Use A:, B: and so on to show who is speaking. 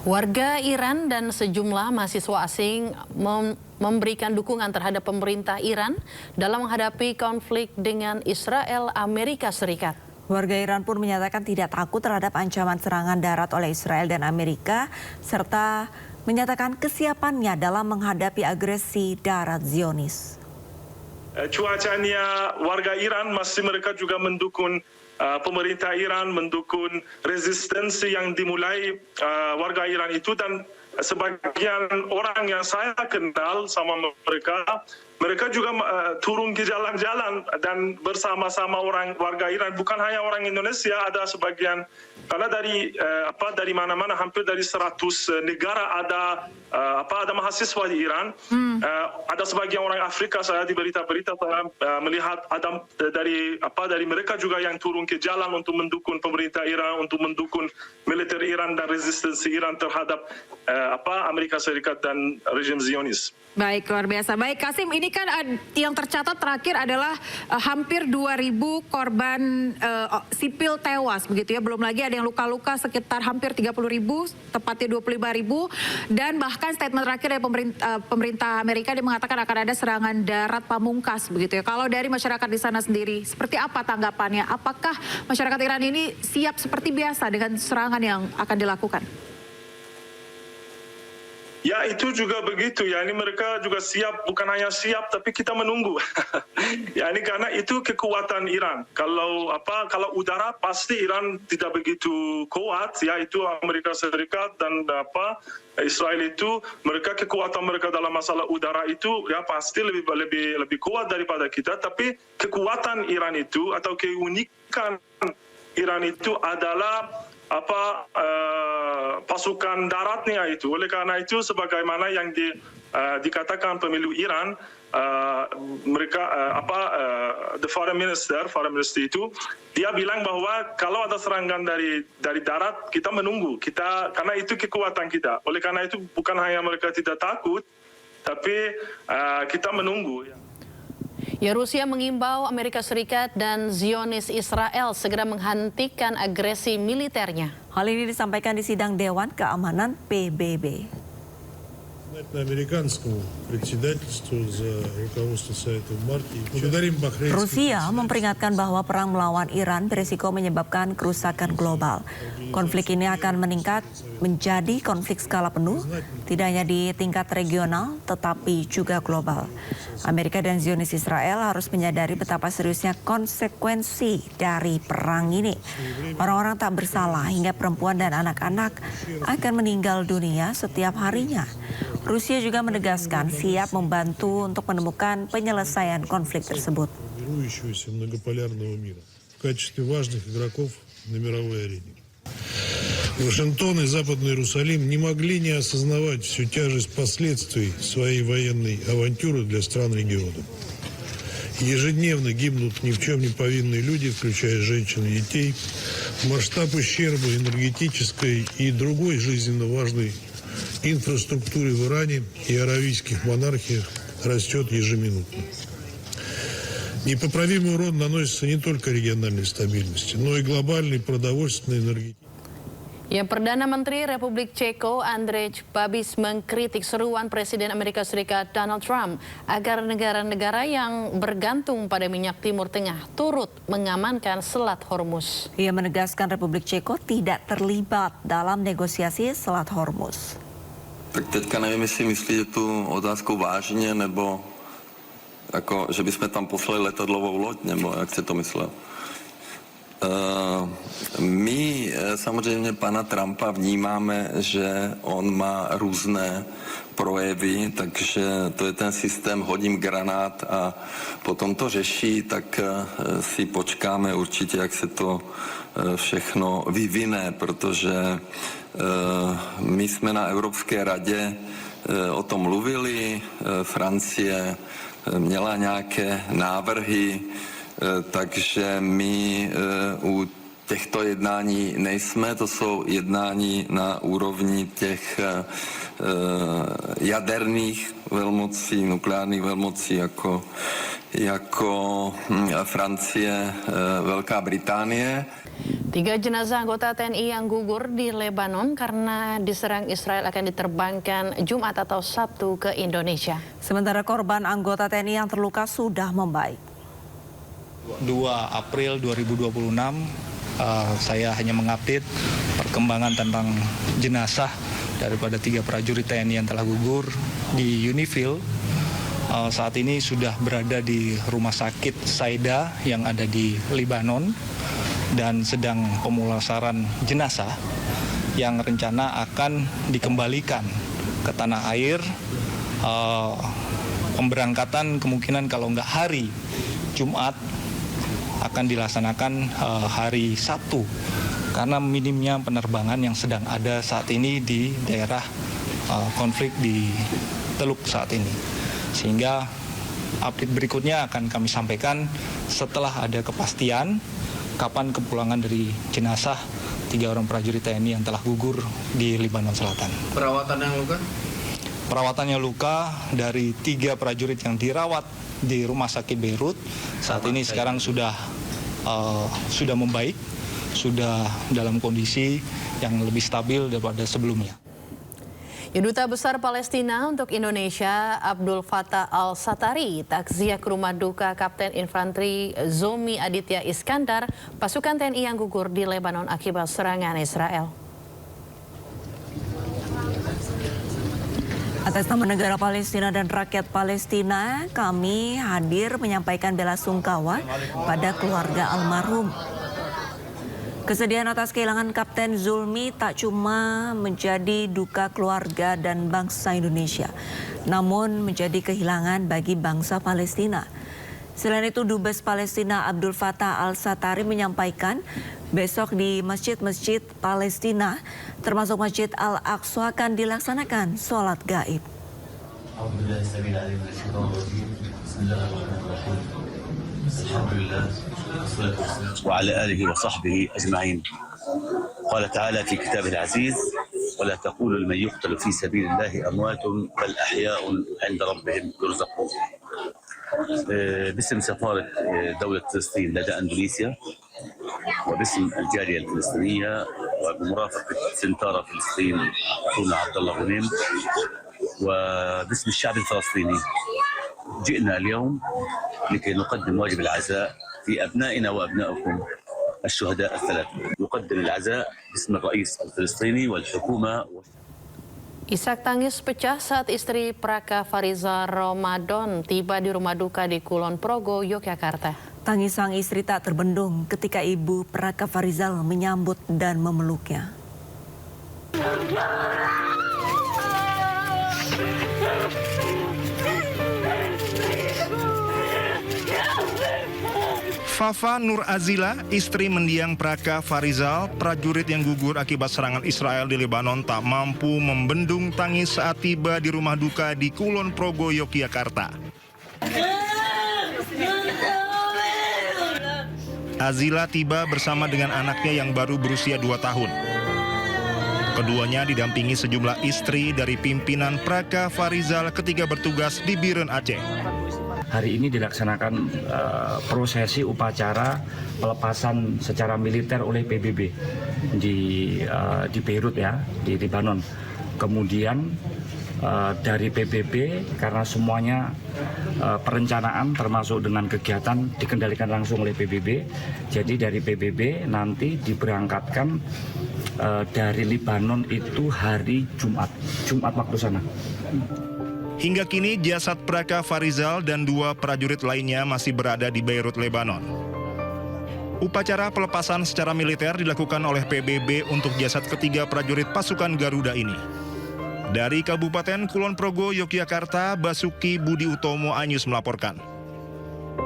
A: Warga Iran dan sejumlah mahasiswa asing memberikan dukungan terhadap pemerintah Iran dalam menghadapi konflik dengan Israel Amerika Serikat.
B: Warga Iran pun menyatakan tidak takut terhadap ancaman serangan darat oleh Israel dan Amerika, serta menyatakan kesiapannya dalam menghadapi agresi darat Zionis.
C: Cuacanya warga Iran masih mereka juga mendukung pemerintah Iran, mendukung resistensi yang dimulai warga Iran itu, dan sebagian orang yang saya kenal sama mereka juga turun ke jalan-jalan dan bersama-sama warga Iran, bukan hanya orang Indonesia, ada sebagian, karena dari mana-mana, hampir dari 100 negara ada mahasiswa di Iran. Ada sebagian orang Afrika, saya di berita-berita saya melihat ada dari mereka juga yang turun ke jalan untuk mendukung pemerintah Iran, untuk mendukung militer Iran dan resistensi Iran terhadap Amerika Serikat dan rejim Zionis.
D: Baik, luar biasa. Baik, Kasim, ini kan yang tercatat terakhir adalah hampir 2.000 korban sipil tewas, begitu ya. Belum lagi ada yang luka-luka sekitar hampir 30.000, tepatnya 25.000. Dan bahkan statement terakhir dari pemerintah Amerika dia mengatakan akan ada serangan darat pamungkas, begitu ya. Kalau dari masyarakat di sana sendiri, seperti apa tanggapannya? Apakah masyarakat Iran ini siap seperti biasa dengan serangan yang akan dilakukan?
C: Ya, itu juga begitu ya, ini mereka juga siap, bukan hanya siap tapi kita menunggu. Ya, ini karena itu kekuatan Iran. Kalau udara pasti Iran tidak begitu kuat ya, itu Amerika Serikat dan Israel itu kekuatan mereka dalam masalah udara itu ya pasti lebih kuat daripada kita, tapi kekuatan Iran itu atau keunikan Iran itu adalah pasukan daratnya itu. Oleh karena itu, sebagaimana yang dikatakan pemilu Iran, the foreign minister itu dia bilang bahwa kalau ada serangan dari darat, kita menunggu, karena itu kekuatan kita. Oleh karena itu, bukan hanya mereka tidak takut, tapi kita menunggu.
A: Ya, Rusia mengimbau Amerika Serikat dan Zionis Israel segera menghentikan agresi militernya.
B: Hal ini disampaikan di sidang Dewan Keamanan PBB. Rusia memperingatkan bahwa perang melawan Iran berisiko menyebabkan kerusakan global. Konflik ini akan meningkat menjadi konflik skala penuh, tidak hanya di tingkat regional, tetapi juga global. Amerika dan Zionis Israel harus menyadari betapa seriusnya konsekuensi dari perang ini. Orang-orang tak bersalah hingga perempuan dan anak-anak akan meninggal dunia setiap harinya. Rusia juga menegaskan siap membantu untuk menemukan penyelesaian konflik tersebut.
E: Вашингтон и Западный Иерусалим не могли не осознавать всю тяжесть последствий своей военной авантюры для стран региона. Ежедневно гибнут ни в чем не повинные люди, включая женщин и детей. Масштаб ущерба энергетической и другой жизненно важной инфраструктуре в Иране и аравийских монархиях растет ежеминутно. Непоправимый урон наносится не только региональной стабильности, но и глобальной продовольственной энергетической.
A: Ya, Perdana Menteri Republik Ceko Andrej Babis mengkritik seruan Presiden Amerika Serikat Donald Trump agar negara-negara yang bergantung pada minyak Timur Tengah turut mengamankan Selat Hormuz.
B: Ia menegaskan Republik Ceko tidak terlibat dalam negosiasi Selat Hormuz.
F: Tak teďka nevím, jestli myslíte tu otázku vážně, nebo jako, že bychom tam poslali letadlovou loď, nebo jak jste to myslel? My samozřejmě pana Trumpa vnímáme, že on má různé projevy, takže to je ten systém hodím granát a potom to řeší, tak si počkáme určitě, jak se to všechno vyvine, protože my jsme na Evropské radě o tom mluvili, Francie měla nějaké návrhy, takže my u těchto jednání nejsme, to jsou jednání na úrovni těch jaderných velmocí, nukleárních velmocí jako Francie, Velká Británie.
A: 3 jenazah anggota TNI yang gugur di Lebanon karena diserang Israel akan diterbangkan Jumat atau Sabtu ke Indonesia.
B: Sementara korban anggota TNI yang terluka sudah membaik.
G: 2 April 2026 saya hanya mengupdate perkembangan tentang jenazah daripada 3 prajurit TNI yang telah gugur di Unifil. Saat ini sudah berada di rumah sakit Saida yang ada di Lebanon dan sedang pemulasaran jenazah yang rencana akan dikembalikan ke tanah air. Pemberangkatan kemungkinan kalau nggak hari Jumat akan dilaksanakan hari Sabtu karena minimnya penerbangan yang sedang ada saat ini di daerah konflik di Teluk saat ini. Sehingga update berikutnya akan kami sampaikan setelah ada kepastian kapan kepulangan dari jenazah 3 orang prajurit TNI yang telah gugur di Lebanon Selatan.
H: Perawatan yang luka?
G: Perawatannya luka dari 3 prajurit yang dirawat di Rumah Sakit Beirut saat ini sekarang sudah membaik, sudah dalam kondisi yang lebih stabil daripada sebelumnya.
A: Duta Besar Palestina untuk Indonesia, Abdul Fattah Al-Satari, takziah ke rumah duka Kapten Infanteri Zomi Aditya Iskandar, pasukan TNI yang gugur di Lebanon akibat serangan Israel.
B: Atas nama negara Palestina dan rakyat Palestina, kami hadir menyampaikan bela sungkawa pada keluarga almarhum. Kesedihan atas kehilangan Kapten Zulmi tak cuma menjadi duka keluarga dan bangsa Indonesia, namun menjadi kehilangan bagi bangsa Palestina. Selain itu, Dubes Palestina Abdul Fattah Al-Satari menyampaikan besok di masjid-masjid Palestina, termasuk Masjid Al-Aqsa, akan dilaksanakan sholat gaib.
I: وعلى آله وصحبه أجمعين. قال تعالى في كتابه العزيز: ولا تقولوا لمن يقتل في سبيل الله أموات بل أحياء عند ربهم يرزقون. باسم سفارة دولة فلسطين لدى أندونيسيا وباسم الجالية الفلسطينية وبمرافقة سنتارة فلسطين أخونا عبد الله غنيم وباسم الشعب الفلسطيني جئنا اليوم لكي نقدم واجب العزاء في أبنائنا وأبنائكم الشهداء الثلاثة. يقدم العزاء باسم الرئيس الفلسطيني والحكومة.
A: Isak tangis pecah saat istri Praka Fariza Ramadan tiba di rumah duka di Kulon Progo, Yogyakarta.
B: Tangis sang istri tak terbendung ketika ibu Praka Farizal menyambut dan memeluknya.
J: Fafa Nur Azila, istri mendiang Praka Farizal, prajurit yang gugur akibat serangan Israel di Lebanon, tak mampu membendung tangis saat tiba di rumah duka di Kulon Progo, Yogyakarta. Azila tiba bersama dengan anaknya yang baru berusia 2 tahun. Keduanya didampingi sejumlah istri dari pimpinan Praka Farizal ketika bertugas di Biren Aceh.
K: Hari ini dilaksanakan prosesi upacara pelepasan secara militer oleh PBB di Beirut ya, di Lebanon. Kemudian dari PBB karena semuanya perencanaan termasuk dengan kegiatan dikendalikan langsung oleh PBB. Jadi dari PBB nanti diberangkatkan dari Lebanon itu hari Jumat waktu sana.
J: Hingga kini jasad Praka Farizal dan 2 prajurit lainnya masih berada di Beirut, Lebanon. Upacara pelepasan secara militer dilakukan oleh PBB untuk jasad ketiga prajurit pasukan Garuda ini. Dari Kabupaten Kulon Progo, Yogyakarta, Basuki Budi Utomo Anyus melaporkan.